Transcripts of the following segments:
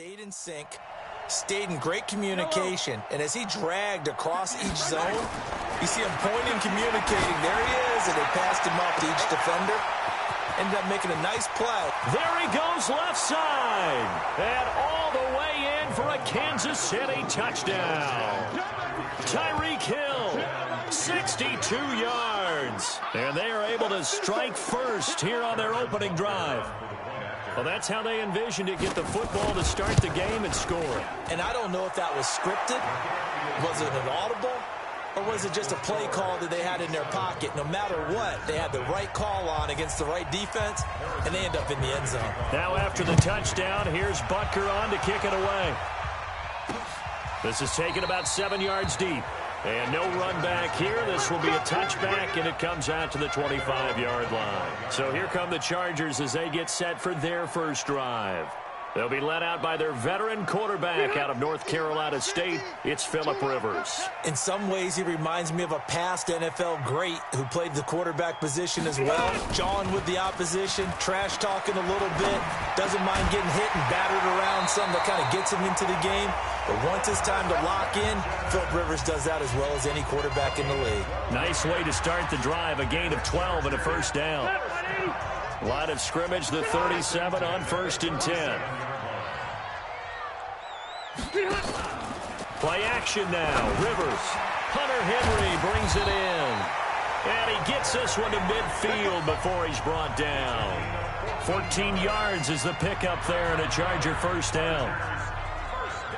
Stayed in sync, stayed in great communication, and as he dragged across each zone, you see him pointing, communicating. There he is, and they passed him off to each defender. Ended up making a nice play. There he goes left side, and all the way in for a Kansas City touchdown. Tyreek Hill, 62 yards, and they are able to strike first here on their opening drive. Well, that's how they envisioned it, get the football to start the game and score. And I don't know if that was scripted, was it an audible, or was it just a play call that they had in their pocket? No matter what, they had the right call on against the right defense, and they end up in the end zone. Now after the touchdown, here's Butker on to kick it away. This is taken about 7 yards deep. And no run back here. This will be a touchback, and it comes out to the 25-yard line. So here come the Chargers as they get set for their first drive. They'll be led out by their veteran quarterback out of North Carolina State. It's Phillip Rivers. In some ways, he reminds me of a past NFL great who played the quarterback position as well. Jawing with the opposition, trash-talking a little bit, doesn't mind getting hit and battered around, something that kind of gets him into the game. But once it's time to lock in, Phillip Rivers does that as well as any quarterback in the league. Nice way to start the drive, a gain of 12 and a first down. Line of scrimmage, the 37 on 1st and 10. Play action now. Rivers. Hunter Henry brings it in. And he gets this one to midfield before he's brought down. 14 yards is the pickup there and a Charger first down.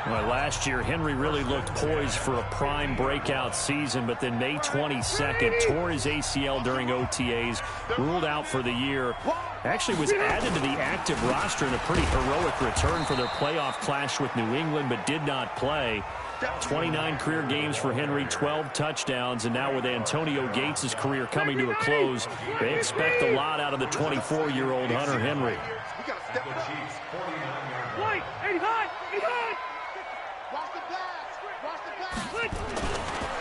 Well, last year, Henry really looked poised for a prime breakout season, but then May 22nd, tore his ACL during OTAs, ruled out for the year. Actually was added to the active roster in a pretty heroic return for their playoff clash with New England, but did not play. 29 career games for Henry, 12 touchdowns, and now with Antonio Gates' career coming to a close, they expect a lot out of the 24-year-old Hunter Henry.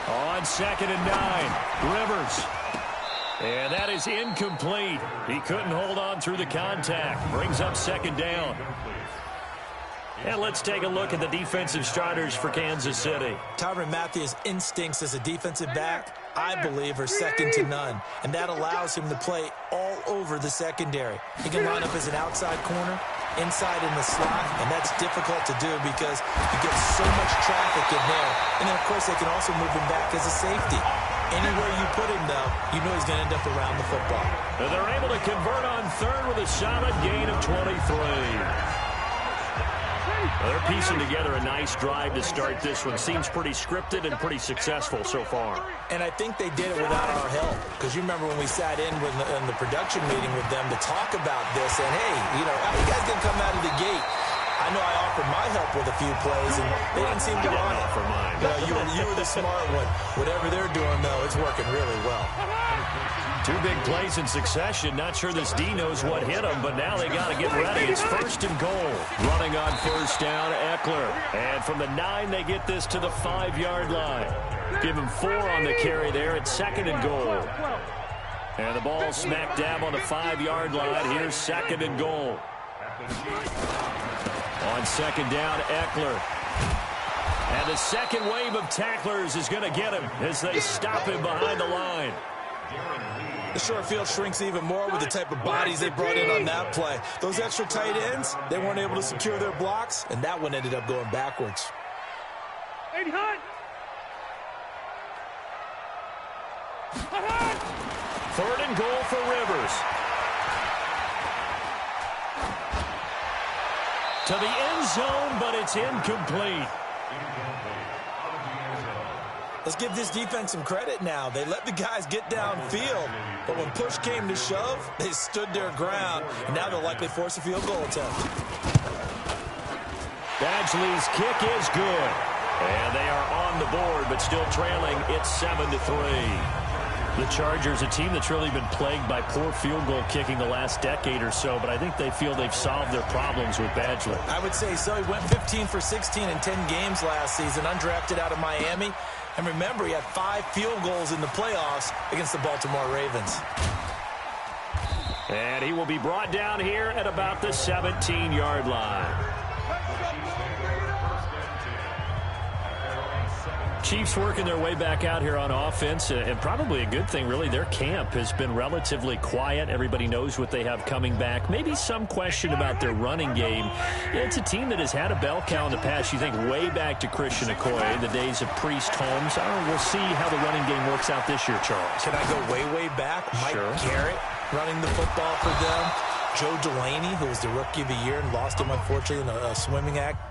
On 2nd and 9, Rivers. And that is incomplete. He couldn't hold on through the contact. Brings up 2nd down. And let's take a look at the defensive starters for Kansas City. Tyrann Mathieu's instincts as a defensive back, I believe, are second to none. And that allows him to play all over the secondary. He can line up as an outside corner, inside in the slot, and that's difficult to do because you get so much traffic in there. And then, of course, they can also move him back as a safety. Anywhere you put him, though, you know he's going to end up around the football. And they're able to convert on 3rd with a solid gain of 23. They're piecing together a nice drive to start this one. Seems pretty scripted and pretty successful so far. And I think they did it without our help. Because you remember when we sat in the production meeting with them to talk about this, and hey, you know, how you guys didn't come out of the gate? I know I offered my help with a few plays, and they didn't seem to want it. For mine. You were the smart one. Whatever they're doing, though, it's working really well. 2 big plays in succession. Not sure this D knows what hit him, but now they got to get ready. It's 1st and goal. Running on 1st down, Eckler. And from the 9, they get this to the 5-yard line. Give him 4 on the carry there at 2nd and goal. And the ball smack dab on the 5-yard line. Here's 2nd and goal. On 2nd down, Eckler. And the second wave of tacklers is going to get him as they stop him behind the line. The short field shrinks even more with the type of bodies they brought in on that play. Those extra tight ends, they weren't able to secure their blocks, and that one ended up going backwards. 3rd and goal for Rivers. To the end zone, but it's incomplete. Let's give this defense some credit now. They let the guys get downfield, but when push came to shove, they stood their ground, and now they'll likely force a field goal attempt. Badgley's kick is good, and they are on the board, but still trailing. It's 7-3. The Chargers, a team that's really been plagued by poor field goal kicking the last decade or so, but I think they feel they've solved their problems with Badgley. I would say so. He went 15 for 16 in 10 games last season, undrafted out of Miami. And remember, he had 5 field goals in the playoffs against the Baltimore Ravens. And he will be brought down here at about the 17-yard line. Chiefs working their way back out here on offense, and probably a good thing, really. Their camp has been relatively quiet. Everybody knows what they have coming back. Maybe some question about their running game. Yeah, it's a team that has had a bell cow in the past. You think way back to Christian Okoye, the days of Priest, Holmes. We'll see how the running game works out this year, Charles. Can I go way, way back? Mike Garrett running the football for them. Joe Delaney, who was the Rookie of the Year and lost him, unfortunately, in a swimming accident.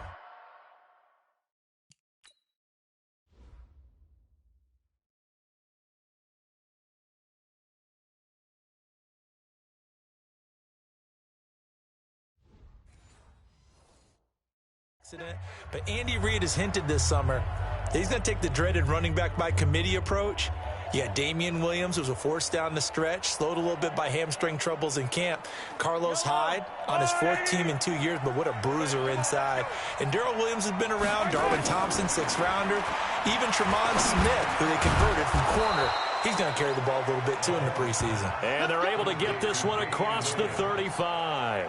But Andy Reid has hinted this summer that he's going to take the dreaded running back by committee approach. You had Damian Williams, who was a force down the stretch, slowed a little bit by hamstring troubles in camp. Carlos Hyde on his 4th team in 2 years, but what a bruiser inside. And Darrell Williams has been around. Darwin Thompson, 6th-rounder. Even Tremont Smith, who they converted from corner. He's going to carry the ball a little bit, too, in the preseason. And they're able to get this one across the 35.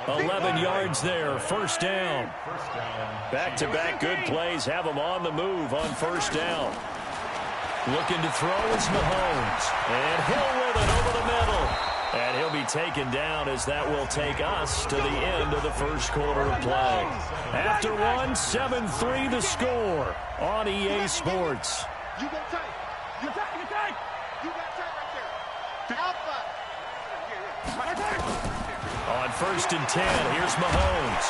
11 yards there, first down. Back-to-back good plays have them on the move on first down. Looking to throw is Mahomes. And Hill with it over the middle. And he'll be taken down as that will take us to the end of the first quarter of play. After one, 7-3 the score on EA Sports. You got tight. You got tight. You got tight right there. Alpha. Right there. On 1st and 10, here's Mahomes.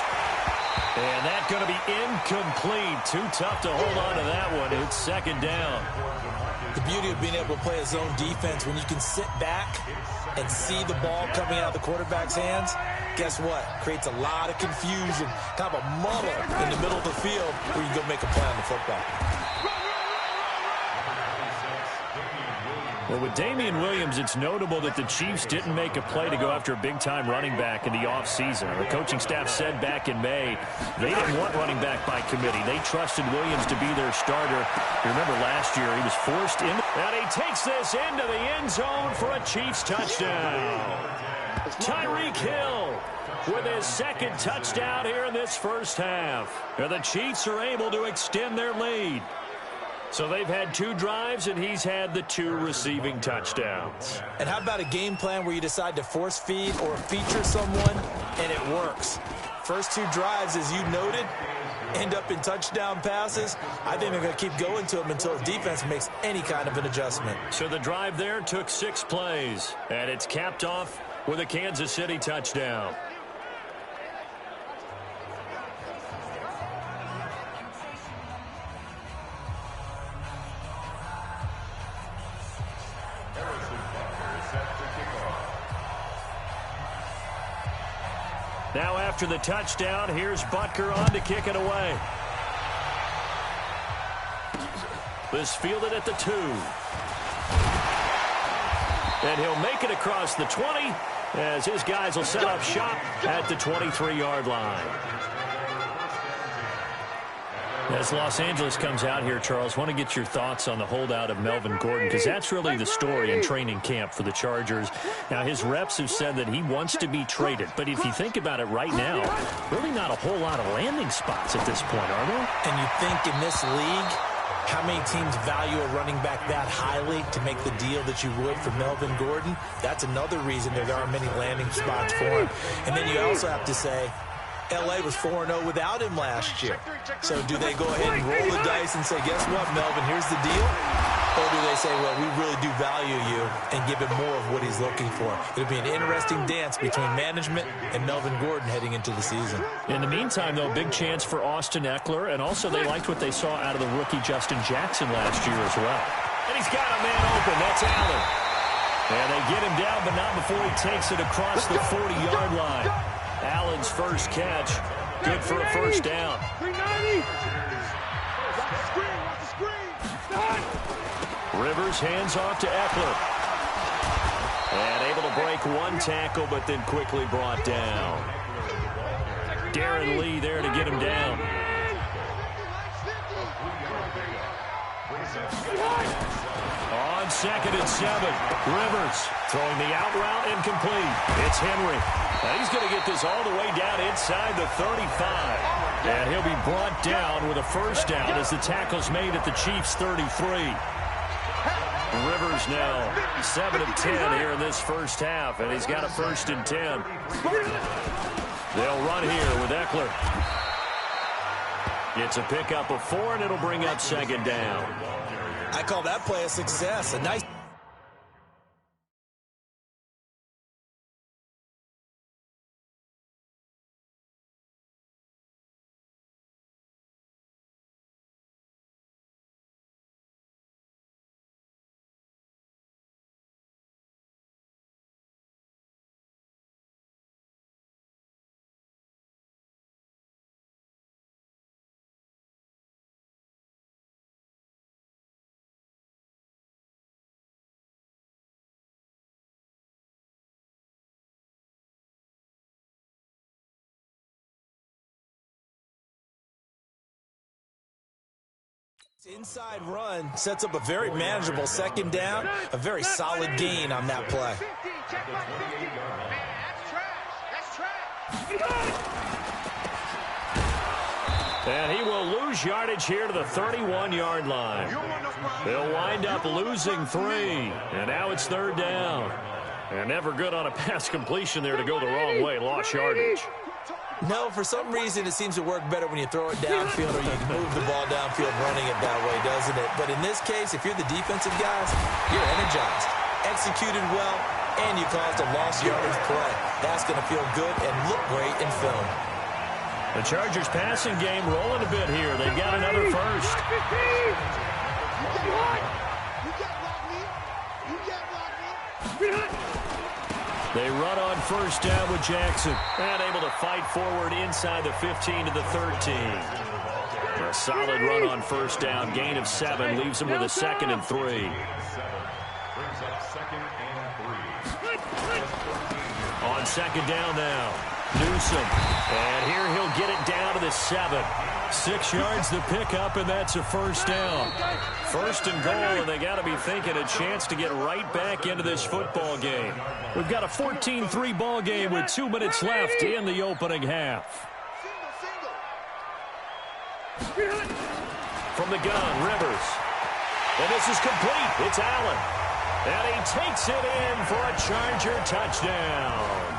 And that's going to be incomplete. Too tough to hold on to that one. It's 2nd down. The beauty of being able to play a zone defense, when you can sit back and see the ball coming out of the quarterback's hands, guess what? Creates a lot of confusion, kind of a muddle in the middle of the field where you go make a play on the football. Well, with Damian Williams, it's notable that the Chiefs didn't make a play to go after a big-time running back in the offseason. The coaching staff said back in May they didn't want running back by committee. They trusted Williams to be their starter. You remember last year he was forced in. And he takes this into the end zone for a Chiefs touchdown. Tyreek Hill with his 2nd touchdown here in this first half. And the Chiefs are able to extend their lead. So they've had 2 drives, and he's had the 2 receiving touchdowns. And how about a game plan where you decide to force feed or feature someone, and it works? First 2 drives, as you noted, end up in touchdown passes. I think they're going to keep going to them until the defense makes any kind of an adjustment. So the drive there took 6 plays, and it's capped off with a Kansas City touchdown. Now after the touchdown, here's Butker on to kick it away. This fielded at the 2. And he'll make it across the 20 as his guys will set up shop at the 23-yard line. As Los Angeles comes out here, Charles, want to get your thoughts on the holdout of Melvin Gordon, because that's really the story in training camp for the Chargers. Now, his reps have said that he wants to be traded, but if you think about it right now, really not a whole lot of landing spots at this point, are there? And you think in this league, how many teams value a running back that highly to make the deal that you would for Melvin Gordon? That's another reason there aren't many landing spots for him. And then you also have to say, L.A. was 4-0 without him last year. So do they go ahead and roll the dice and say, guess what, Melvin, here's the deal? Or do they say, well, we really do value you and give him more of what he's looking for? It'll be an interesting dance between management and Melvin Gordon heading into the season. In the meantime, though, big chance for Austin Eckler, and also they liked what they saw out of the rookie Justin Jackson last year as well. And he's got a man open. That's Allen. And they get him down, but not before he takes it across the 40-yard line. Allen's first catch, good for a first down. 390. Rivers hands off to Eckler. And able to break one tackle, but then quickly brought down. Darren Lee there to get him down. On 2nd and 7, Rivers throwing the out route incomplete. It's Henry. Now he's going to get this all the way down inside the 35. And he'll be brought down with a first down as the tackle's made at the Chiefs' 33. Rivers now 7 of 10 here in this first half, and he's got a 1st and 10. They'll run here with Eckler. It's a pickup of 4, and it'll bring up 2nd down. I call that play a success. A nice... Inside run sets up a very manageable 2nd down, a very solid gain on that play. And he will lose yardage here to the 31-yard line. They'll wind up losing 3, and now it's 3rd down. And never good on a pass completion there to go the wrong way, lost yardage. No, for some reason it seems to work better when you throw it downfield or you can move the ball downfield running it that way, doesn't it? But in this case, if you're the defensive guys, you're energized, executed well, and you caused a lost yardage play. That's going to feel good and look great in film. The Chargers passing game rolling a bit here. They've got another first. They run on first down with Jackson. And able to fight forward inside the 15 to the 13. A solid run on first down. Gain of 7 leaves him with a 2nd and 3. On 2nd down now. Newsom. And here he'll get it down to the 7. 6 yards the pickup, and that's a first down. 1st and goal, and they got to be thinking a chance to get right back into this football game. We've got a 14-3 ball game with 2 minutes left in the opening half. From the gun, Rivers. And this is complete. It's Allen. And he takes it in for a Charger touchdown.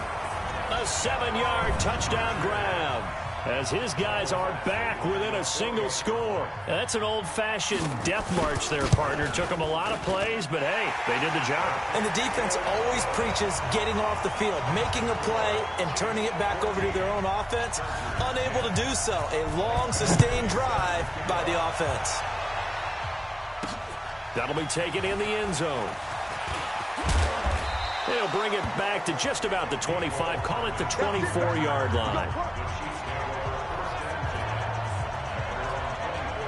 A 7-yard touchdown grab, as his guys are back within a single score. That's an old-fashioned death march there, partner. Took them a lot of plays, but hey, they did the job. And the defense always preaches getting off the field, making a play, and turning it back over to their own offense. Unable to do so. A long, sustained drive by the offense. That'll be taken in the end zone. They'll bring it back to just about the 25. Call it the 24-yard line.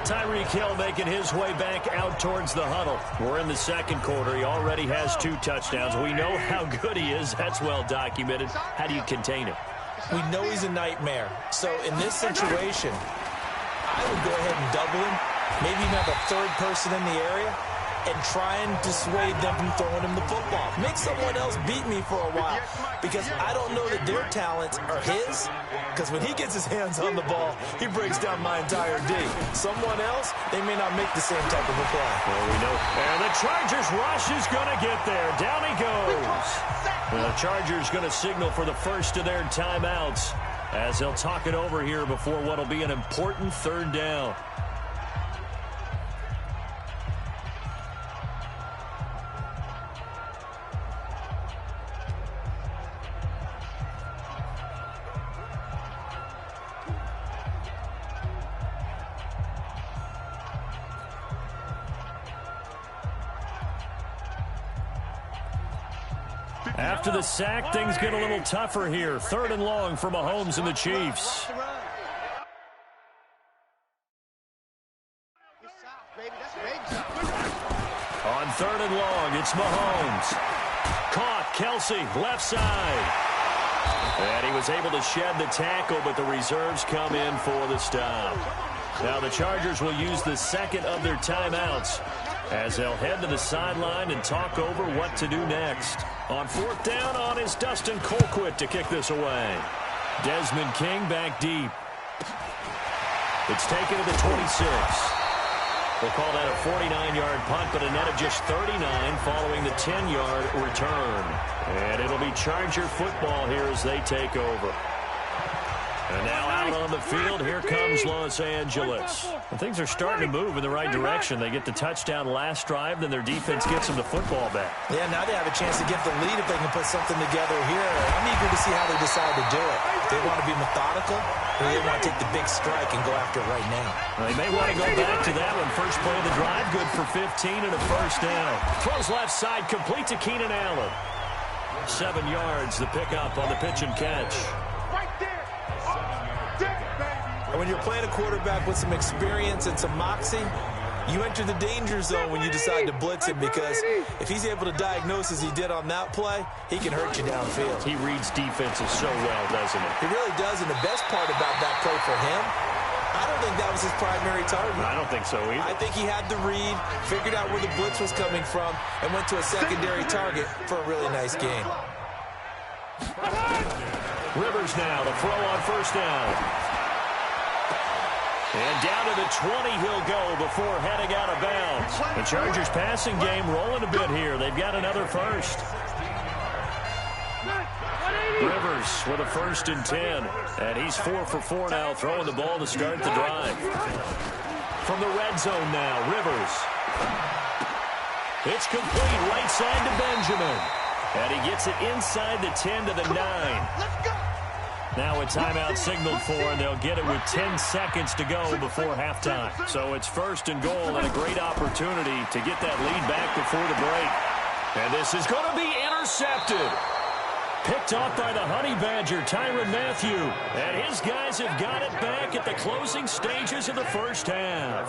Tyreek Hill making his way back out towards the huddle. We're in the 2nd quarter. He already has 2 touchdowns. We know how good he is. That's well documented. How do you contain him? We know he's a nightmare. So in this situation, I would go ahead and double him. Maybe even have a 3rd person in the area and try and dissuade them from throwing him the football. Make someone else beat me for a while, because I don't know that their talents are his, because when he gets his hands on the ball, he breaks down my entire D. Someone else, they may not make the same type of a play. Well, we know. And the Chargers rush is going to get there. Down he goes. And the Chargers going to signal for the first of their timeouts, as they'll talk it over here before what will be an important 3rd down. After the sack, things get a little tougher here. 3rd and long for Mahomes and the Chiefs. On 3rd and long, it's Mahomes. Caught, Kelsey, left side. And he was able to shed the tackle, but the reserves come in for the stop. Now the Chargers will use the 2nd of their timeouts, as they'll head to the sideline and talk over what to do next. On 4th down on is Dustin Colquitt to kick this away. Desmond King back deep. It's taken to the 26. We'll call that a 49-yard punt, but a net of just 39 following the 10-yard return. And it'll be Charger football here as they take over. And now out on the field, here comes Los Angeles. And things are starting to move in the right direction. They get the touchdown last drive, then their defense gets them the football back. Yeah, now they have a chance to get the lead if they can put something together here. I'm eager to see how they decide to do it. They want to be methodical, or they want to take the big strike and go after it right now. Well, they may want to go back to that one. First play of the drive, good for 15 and a first down. Throws left side, complete to Keenan Allen. 7 yards, the pickup on the pitch and catch. And when you're playing a quarterback with some experience and some moxie, you enter the danger zone when you decide to blitz him, because if he's able to diagnose as he did on that play, he can hurt you downfield. He reads defenses so well, doesn't he? He really does, and the best part about that play for him, I don't think that was his primary target. I don't think so either. I think he had the read, figured out where the blitz was coming from, and went to a secondary target for a really nice game. Rivers now, the throw on first down. And down to the 20 he'll go before heading out of bounds. The Chargers passing game rolling a bit here. They've got another first. Rivers with a 1st and 10. And he's 4 for 4 now, throwing the ball to start the drive. From the red zone now, Rivers. It's complete, right side to Benjamin. And he gets it inside the 10 to the 9. Now a timeout signaled for, and they'll get it with 10 seconds to go before halftime. So it's 1st and goal, and a great opportunity to get that lead back before the break. And this is going to be intercepted. Picked off by the Honey Badger, Tyrann Mathieu. And his guys have got it back at the closing stages of the first half.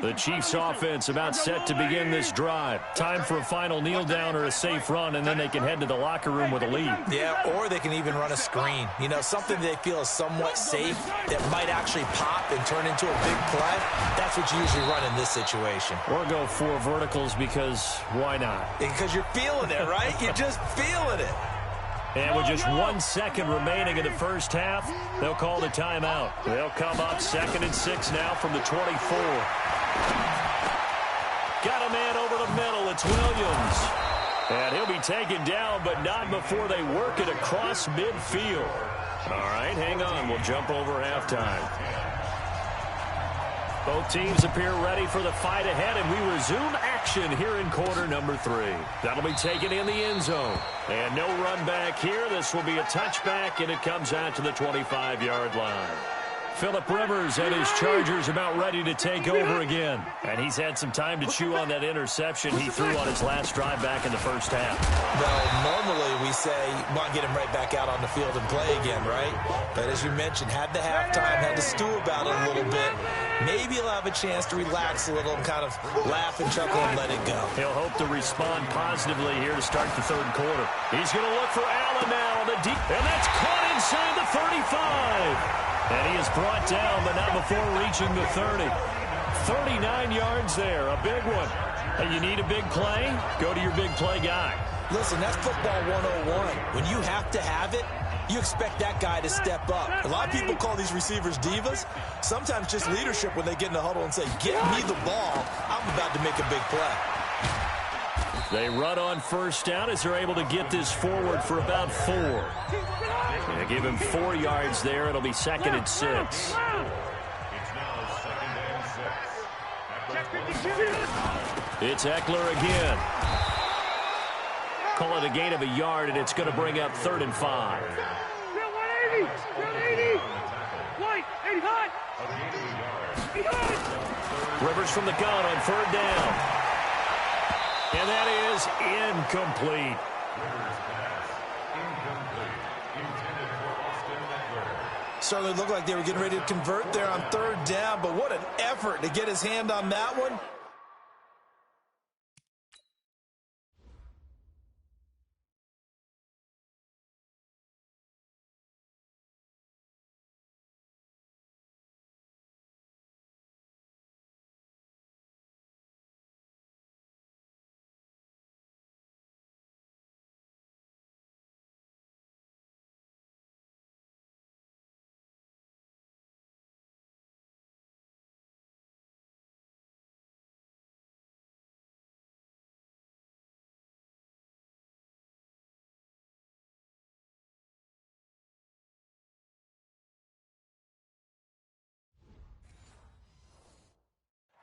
The Chiefs offense about set to begin this drive. Time for a final kneel down or a safe run, and then they can head to the locker room with a lead. Yeah, or they can even run a screen. You know, something they feel is somewhat safe that might actually pop and turn into a big play. That's what you usually run in this situation. Or go 4 verticals, because why not? Because you're feeling it, right? You're just feeling it. And with just 1 second remaining in the first half, they'll call the timeout. They'll come up 2nd and 6 now from the 24. Got a man over the middle. It's Williams. And he'll be taken down, but not before they work it across midfield. All right, hang on. We'll jump over halftime. Both teams appear ready for the fight ahead, and we resume action here in quarter number 3. That'll be taken in the end zone. And no run back here. This will be a touchback, and it comes out to the 25-yard line. Phillip Rivers and his Chargers about ready to take over again. And he's had some time to chew on that interception he threw on his last drive back in the first half. Well, normally we say, want to get him right back out on the field and play again, right? But as you mentioned, had the halftime, had to stew about it a little bit. Maybe he'll have a chance to relax a little and kind of laugh and chuckle and let it go. He'll hope to respond positively here to start the third quarter. He's going to look for Allen now on the deep, and that's caught inside the 35. And he is brought down, but not before reaching the 30. 39 yards there, a big one. And you need a big play? Go to your big play guy. Listen, that's football 101. When you have to have it, you expect that guy to step up. A lot of people call these receivers divas. Sometimes just leadership when they get in the huddle and say, get me the ball. I'm about to make a big play. They run on first down as they're able to get this forward for about 4. They give him 4 yards there. It'll be 2nd and 6. It's Eckler again. Call it a gain of a yard, and it's going to bring up 3rd and 5. Rivers from the gun on 3rd down. And that is incomplete. Certainly looked like they were getting ready to convert there on 3rd down, but what an effort to get his hand on that one.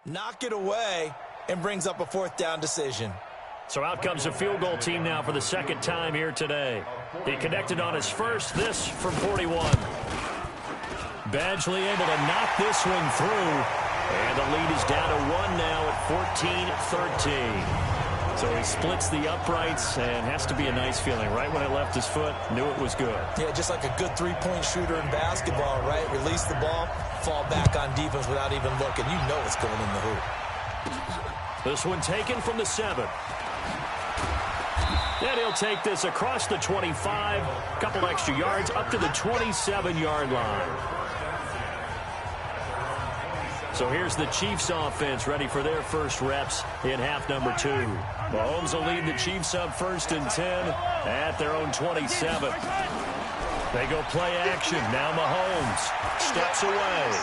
knock it away, and brings up a 4th down decision. So out comes a field goal team now for the 2nd time here today. He connected on his first, this from 41. Badgley able to knock this one through. And the lead is down to 1 now at 14-13. So he splits the uprights and has to be a nice feeling. Right when it left his foot, knew it was good. Yeah, just like a good 3-point shooter in basketball, right? Release the ball, fall back on defense without even looking. You know it's going in the hoop. This one taken from the 7. And he'll take this across the 25, a couple extra yards, up to the 27-yard line. So here's the Chiefs offense ready for their first reps in half number 2. Mahomes will lead the Chiefs up 1st and 10 at their own 27. They go play action. Now Mahomes steps away.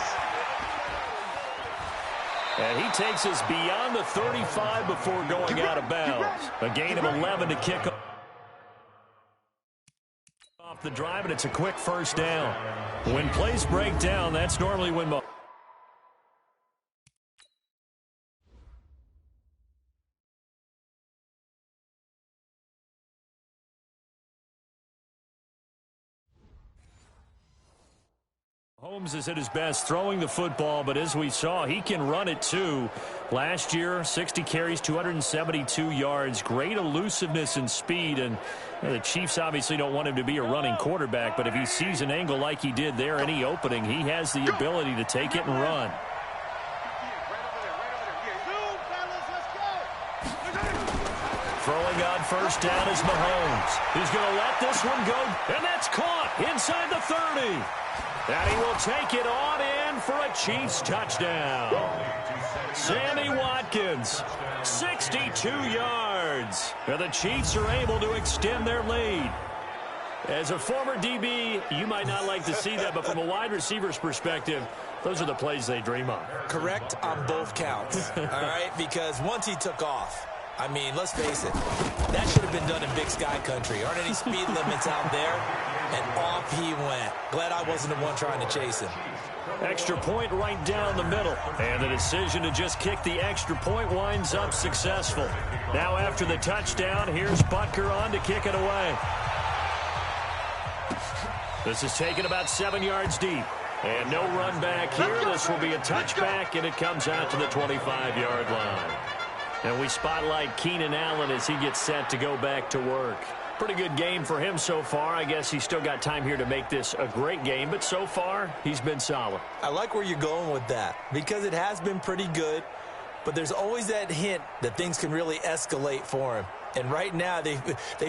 And he takes us beyond the 35 before going out of bounds. A gain of 11 to kick off the drive, and it's a quick 1st down. When plays break down, that's normally when Mahomes is at his best throwing the football, but as we saw, he can run it too. Last year, 60 carries, 272 yards, great elusiveness and speed, and the Chiefs obviously don't want him to be a running quarterback, but if he sees an angle like he did there, any opening, he has the ability to take it and run. Throwing on 1st down is Mahomes. He's going to let this one go, and that's caught inside the 30. And he will take it on in for a Chiefs touchdown. Sammy Watkins, 62 yards. And the Chiefs are able to extend their lead. As a former DB, you might not like to see that, but from a wide receiver's perspective, those are the plays they dream of. Correct on both counts, all right? Because once he took off, I mean, let's face it, that should have been done in Big Sky Country. Aren't any speed limits out there? And off he went. Glad I wasn't the one trying to chase him. Extra point right down the middle. And the decision to just kick the extra point winds up successful. Now after the touchdown, here's Butker on to kick it away. This is taken about 7 yards deep. And no run back here. This will be a touchback, and it comes out to the 25-yard line. And we spotlight Keenan Allen as he gets set to go back to work. Pretty good game for him so far. I guess he's still got time here to make this a great game, but so far, he's been solid. I like where you're going with that because it has been pretty good, but there's always that hint that things can really escalate for him. And right now, they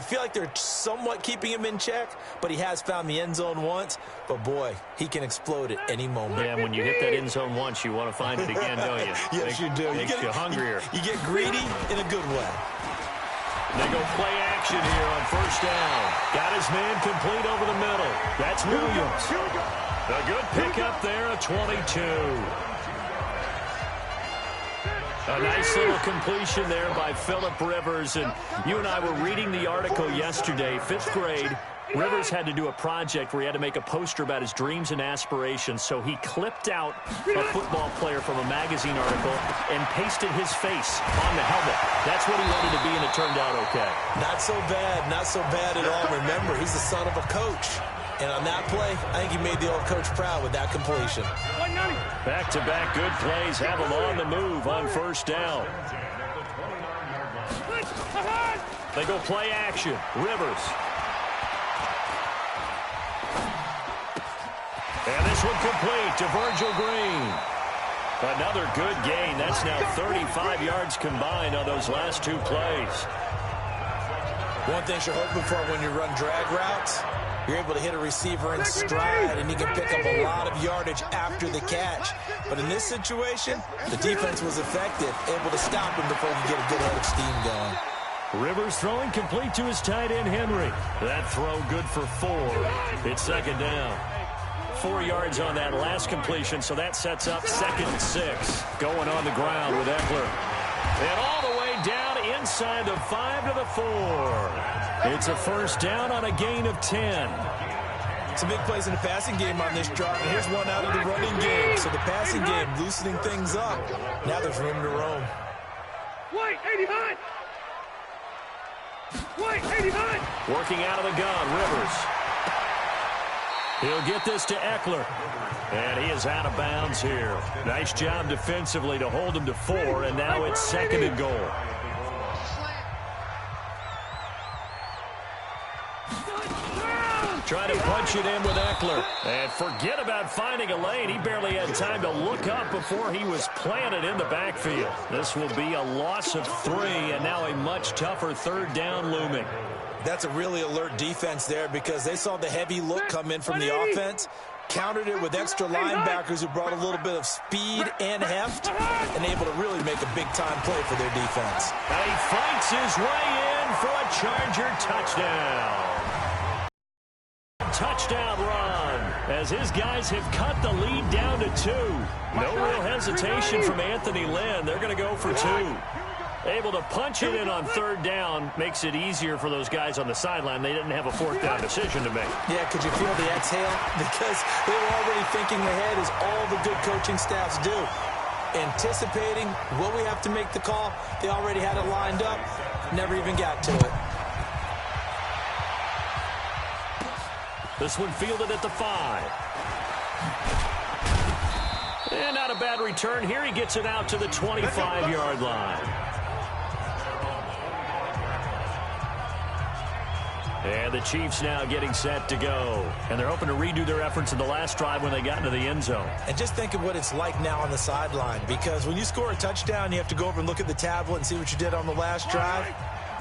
feel like they're somewhat keeping him in check, but he has found the end zone once. But, boy, he can explode at any moment. Yeah, when you hit that end zone once, you want to find it again, don't you? Yes, you do. Makes you hungrier. You get greedy in a good way. They go play action here on 1st down. Got his man complete over the middle. That's Williams. A good pickup there, a 22. A nice little completion there by Phillip Rivers. And you and I were reading the article yesterday, 5th grade. Rivers had to do a project where he had to make a poster about his dreams and aspirations, so he clipped out a football player from a magazine article and pasted his face on the helmet. That's what he wanted to be, and it turned out okay. Not so bad. Not so bad at all. Remember, he's the son of a coach. And on that play, I think he made the old coach proud with that completion. Back-to-back good plays have him on the move on 1st down. They go play action. Rivers. And this one complete to Virgil Green. Another good gain. That's now 35 yards combined on those last 2 plays. One thing you're hoping for when you run drag routes, you're able to hit a receiver in stride, and you can pick up a lot of yardage after the catch. But in this situation, the defense was effective, able to stop him before he get a good head of steam going. Rivers throwing complete to his tight end, Henry. That throw good for 4. It's 2nd down. 4 yards on that last completion, so that sets up 2nd and 6. Going on the ground with Eckler. And all the way down inside the 5 to the 4. It's a 1st down on a gain of 10. Some big plays in the passing game on this drive, and here's one out of the running game. So the passing game loosening things up. Now there's room to roam. White, 80 behind. White, 80 behind. Working out of the gun, Rivers. He'll get this to Eckler. And he is out of bounds here. Nice job defensively to hold him to 4, and now it's 2nd and goal. Trying to punch it in with Eckler. And forget about finding a lane. He barely had time to look up before he was planted in the backfield. This will be a loss of 3, and now a much tougher 3rd down looming. That's a really alert defense there because they saw the heavy look come in from the offense, countered it with extra linebackers who brought a little bit of speed and heft, and able to really make a big-time play for their defense. And he fights his way in for a Charger touchdown. Touchdown run as his guys have cut the lead down to 2. No real hesitation from Anthony Lynn. They're going to go for 2. Able to punch it in on 3rd down makes it easier for those guys on the sideline. They didn't have a 4th down decision to make. Yeah, could you feel the exhale? Because they were already thinking ahead, as all the good coaching staffs do. Anticipating, will we have to make the call? They already had it lined up. Never even got to it. This one fielded at the 5. And not a bad return here. He gets it out to the 25-yard line. And the Chiefs now getting set to go. And they're hoping to redo their efforts in the last drive when they got into the end zone. And just think of what it's like now on the sideline. Because when you score a touchdown, you have to go over and look at the tablet and see what you did on the last drive.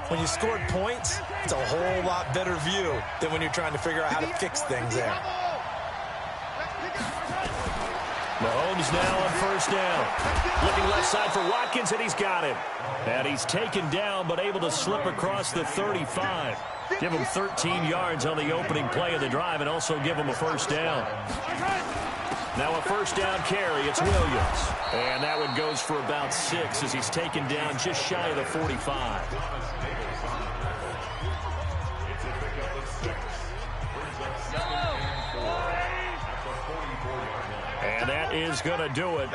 When you scored points, it's a whole lot better view than when you're trying to figure out how to fix things there. Mahomes now on 1st down. Looking left side for Watkins, and he's got him. And he's taken down, but able to slip across the 35. Give him 13 yards on the opening play of the drive, and also give him a 1st down. Now a 1st down carry. It's Williams. And that one goes for about 6 as he's taken down just shy of the 45. And that is going to do it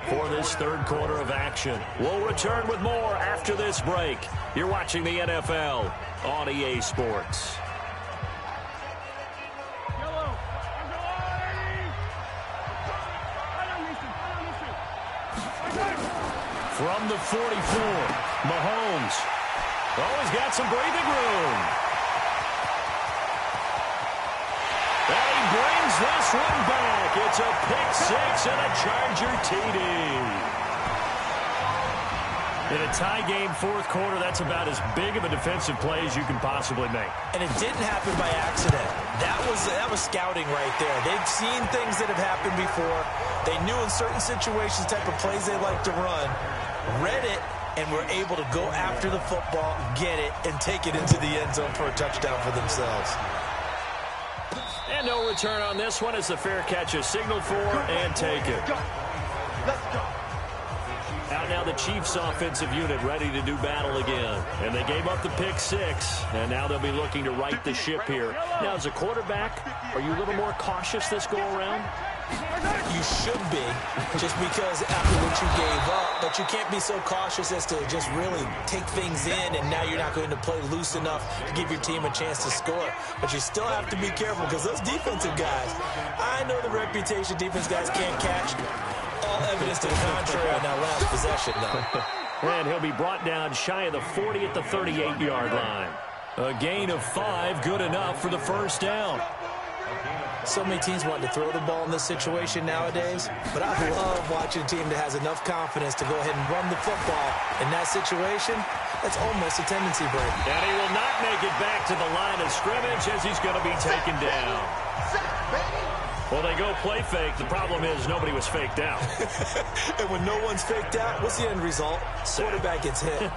for this 3rd quarter of action. We'll return with more after this break. You're watching the NFL on EA Sports. From the 44, Mahomes. Oh, he's got some breathing room. And he brings this one back. It's a pick 6 and a Charger TD. In a tie game 4th quarter, that's about as big of a defensive play as you can possibly make. And it didn't happen by accident. That was scouting right there. They've seen things that have happened before. They knew in certain situations the type of plays they like to run, read it, and were able to go after the football, get it, and take it into the end zone for a touchdown for themselves. And no return on this one as the fair catch is signaled for and taken. Let's go. Out now the Chiefs offensive unit ready to do battle again. And they gave up the pick 6. And now they'll be looking to right the ship here. Now as a quarterback, are you a little more cautious this go around? You should be, just because after what you gave up. But you can't be so cautious as to just really take things in, and now you're not going to play loose enough to give your team a chance to score. But you still have to be careful because those defensive guys, I know the reputation defense guys can't catch. All evidence to the contrary on that last possession, though. And he'll be brought down shy of the 40 at the 38-yard line. A gain of 5, good enough for the 1st down. So many teams want to throw the ball in this situation nowadays, but I love watching a team that has enough confidence to go ahead and run the football. In that situation, that's almost a tendency break. And he will not make it back to the line of scrimmage as he's going to be taken down. Well, they go play fake. The problem is nobody was faked out. And when no one's faked out, what's the end result? Quarterback gets hit.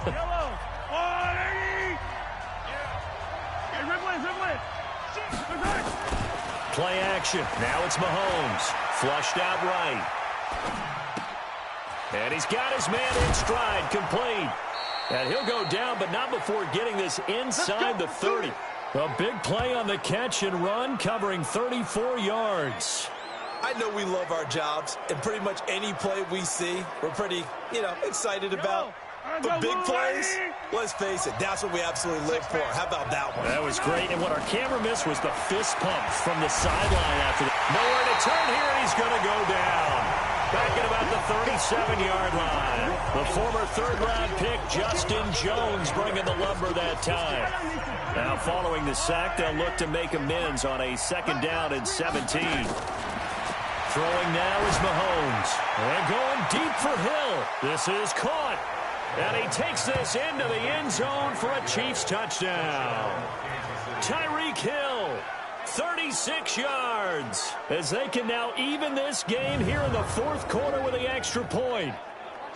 Play action. Now it's Mahomes. Flushed out right. And he's got his man in stride, complete. And he'll go down, but not before getting this inside the 30. A big play on the catch and run, covering 34 yards. I know we love our jobs, and pretty much any play we see, we're pretty, excited about. But big plays, let's face it, that's what we absolutely live for. How about that one? That was great, and what our camera missed was the fist pump from the sideline after that. Nowhere to turn here, and he's going to go down. Back at about the 37-yard line. The former third-round pick, Justin Jones, bringing the lumber that time. Now, following the sack, they'll look to make amends on a 2nd down and 17. Throwing now is Mahomes. And going deep for Hill. This is caught. And he takes this into the end zone for a Chiefs touchdown. Tyreek Hill, 36 yards. As they can now even this game here in the 4th quarter with the extra point.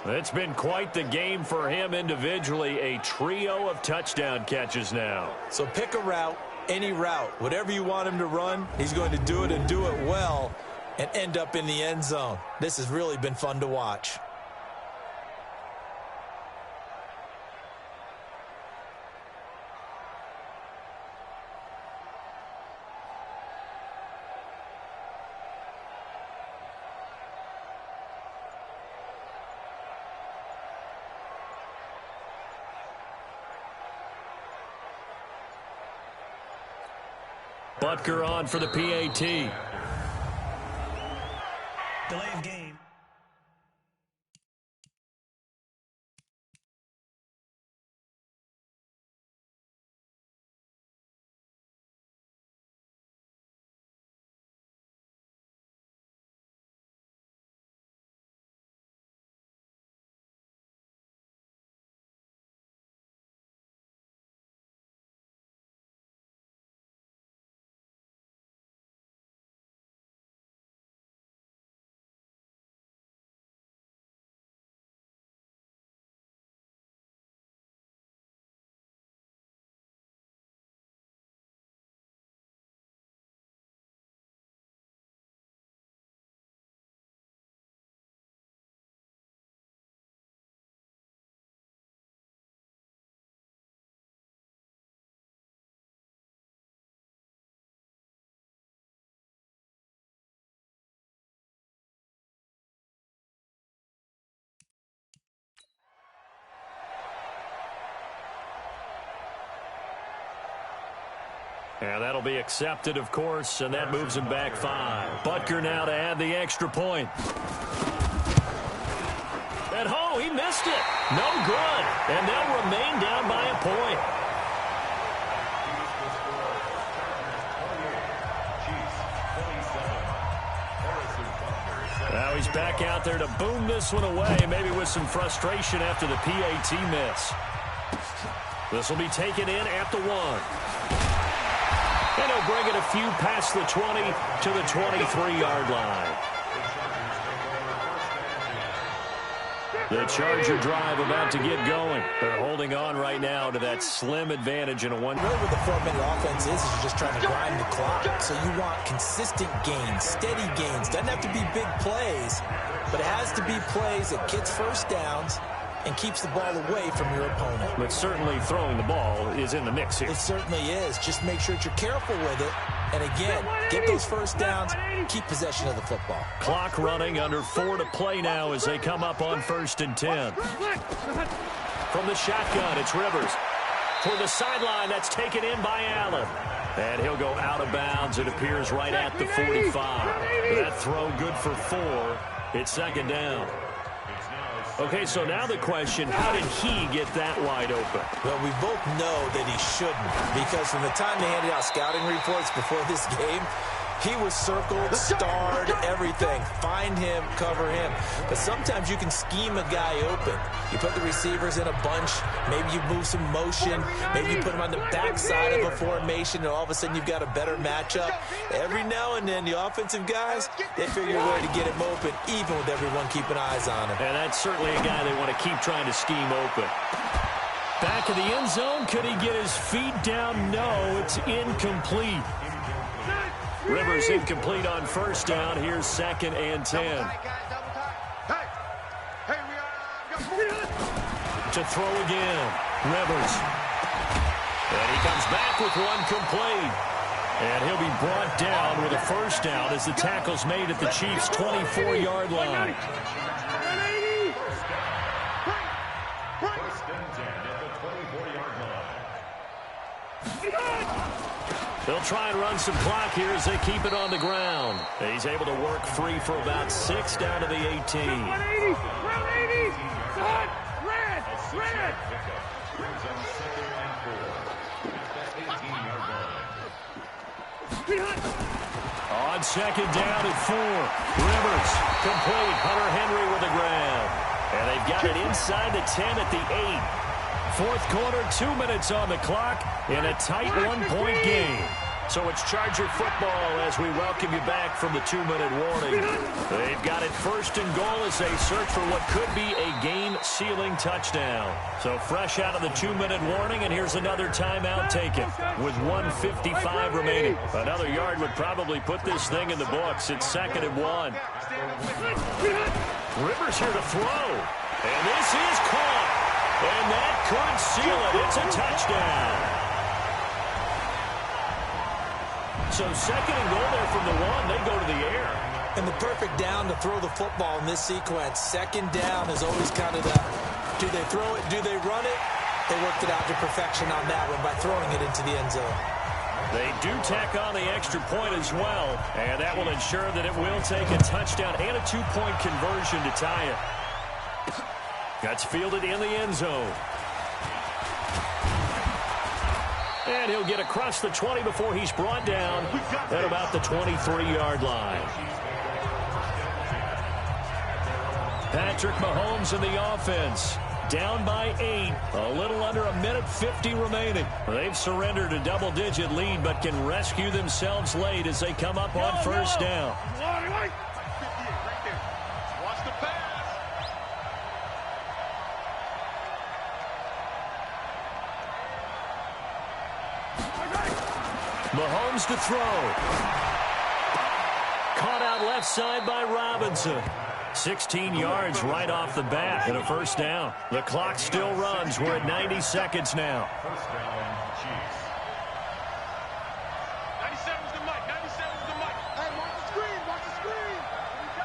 It's been quite the game for him individually. A trio of touchdown catches now. So pick a route, any route. Whatever you want him to run, he's going to do it and do it well and end up in the end zone. This has really been fun to watch. Butker on for the PAT. Delay of game. And that'll be accepted, of course, and that moves him back 5. Butker now to add the extra point. At home, he missed it. No good. And they'll remain down by a point. Now he's back out there to boom this one away, maybe with some frustration after the PAT miss. This will be taken in at the 1. And he'll bring it a few past the 20 to the 23-yard line. The Charger drive about to get going. They're holding on right now to that slim advantage in a one. Really what the 4-minute offense is you're just trying to grind the clock. So you want consistent gains, steady gains. Doesn't have to be big plays, but it has to be plays that gets first downs and keeps the ball away from your opponent. But certainly throwing the ball is in the mix here. It certainly is. Just make sure that you're careful with it. And again, get those first downs, keep possession of the football. Clock running, under 4 to play now as they come up on 1st and 10. From the shotgun, it's Rivers. For the sideline, that's taken in by Allen. And he'll go out of bounds, it appears, right at the 45. That throw good for 4. It's 2nd down. Okay, so now the question, how did he get that wide open? Well, we both know that he shouldn't, because from the time they handed out scouting reports before this game, he was circled, starred, everything. Find him, cover him. But sometimes you can scheme a guy open. You put the receivers in a bunch. Maybe you move some motion. Maybe you put them on the backside of a formation, and all of a sudden you've got a better matchup. Every now and then, the offensive guys, they figure a way to get him open, even with everyone keeping eyes on him. And that's certainly a guy they want to keep trying to scheme open. Back of the end zone. Could he get his feet down? No, it's incomplete. Rivers incomplete on 1st down. Here's 2nd and 10. To throw again. Rivers. And he comes back with one complete. And he'll be brought down with a first down as the tackle's made at the Chiefs' 24-yard line. They'll try and run some clock here as they keep it on the ground. He's able to work free for about 6 down to the 18. 180, 180, red. On second down at 4. Rivers complete. Hunter Henry with the grab. And they've got it inside the 10 at the 8. Fourth quarter, 2 minutes on the clock in a tight one-point game. So it's Charger football as we welcome you back from the 2-minute warning. They've got it first and goal as they search for what could be a game-sealing touchdown. So fresh out of the 2-minute warning, and here's another timeout taken with 1:55 remaining. Another yard would probably put this thing in the books. It's 2nd and 1. Rivers here to throw. And this is caught. And that could seal it. It's a touchdown. So 2nd and goal there from the 1. They go to the air. And the perfect down to throw the football in this sequence. 2nd down is always kind of the, do they throw it, do they run it? They worked it out to perfection on that one by throwing it into the end zone. They do tack on the extra point as well, and that will ensure that it will take a touchdown and a 2-point conversion to tie it. That's fielded in the end zone. And he'll get across the 20 before he's brought down at about the 23-yard line. Patrick Mahomes in the offense. Down by 8. A little under a minute 50 remaining. They've surrendered a double-digit lead but can rescue themselves late as they come up on first down. Watch the pass. Mahomes to throw. Caught out left side by Robinson. 16 yards right off the bat and a first down. The clock still runs. We're at 90 seconds now. 97's the mic. 97's the mic. Hey, watch the screen. Watch the screen.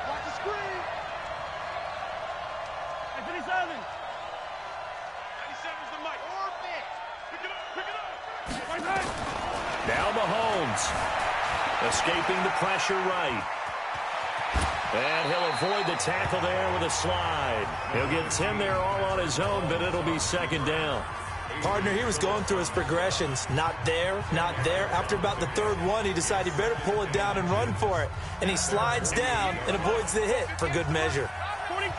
Watch the screen. Hey, 57. 97's the mic. Pick it up. Pick it up. Right back. Now Mahomes. Escaping the pressure right. And he'll avoid the tackle there with a slide. He'll get 10 there all on his own, but it'll be 2nd down. Partner, he was going through his progressions. Not there, not there. After about the 3rd one, he decided he better pull it down and run for it. And he slides down and avoids the hit for good measure. 43.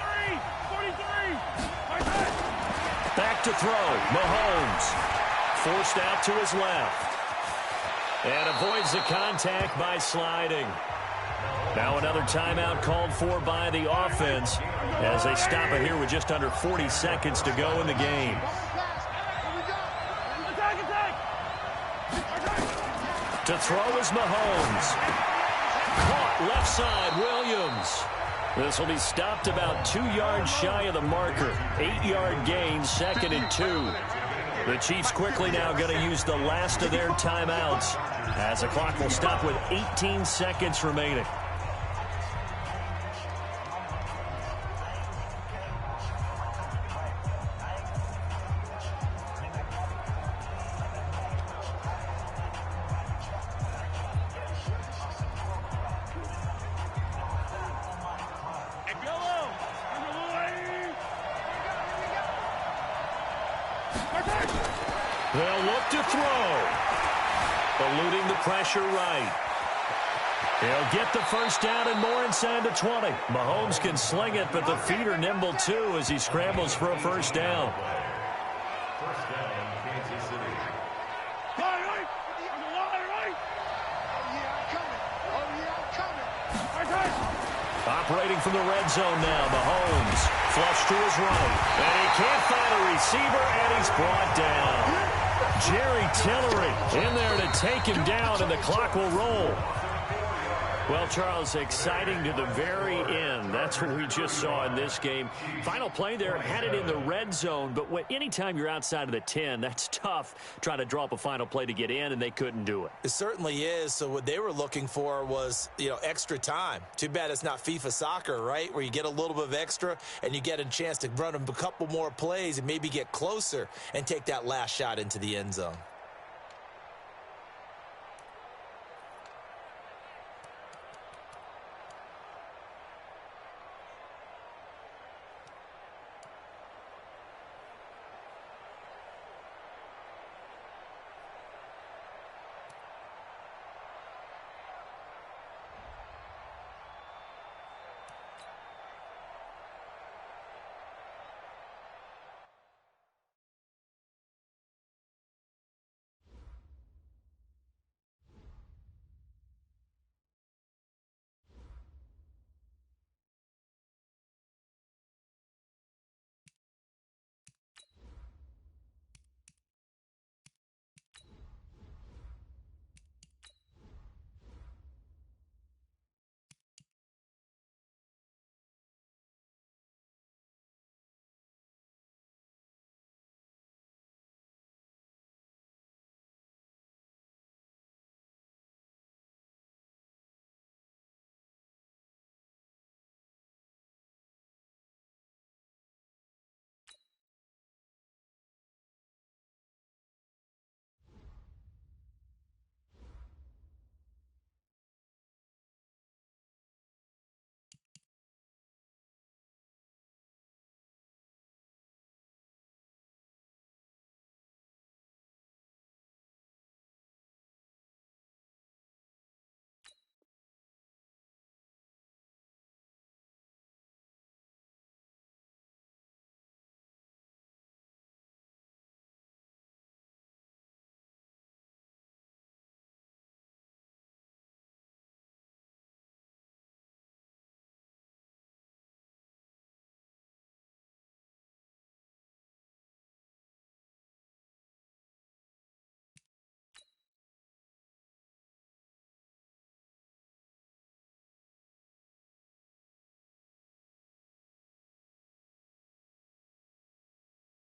Back to throw. Mahomes. Forced out to his left. And avoids the contact by sliding. Now another timeout called for by the offense as they stop it here with just under 40 seconds to go in the game. To throw is Mahomes. Caught left side, Williams. This will be stopped about 2 yards shy of the marker. 8-yard gain, 2nd and 2. The Chiefs quickly now going to use the last of their timeouts as the clock will stop with 18 seconds remaining. They'll look to throw. Eluding the pressure right. He'll get the first down and more inside the 20. Mahomes can sling it, but the feet are nimble too as he scrambles for a first down. First down, Kansas City. Operating from the red zone now, Mahomes. Flush to his right. And he can't find a receiver, and he's brought down. Jerry Tillery in there to take him down, and the clock will roll. Well, Charles, exciting to the very end. That's what we just saw in this game. Final play there, had it in the red zone, but anytime you're outside of the 10, that's tough trying to draw up a final play to get in, and they couldn't do it. It certainly is. So what they were looking for was, extra time. Too bad it's not FIFA soccer, right, where you get a little bit of extra and you get a chance to run a couple more plays and maybe get closer and take that last shot into the end zone.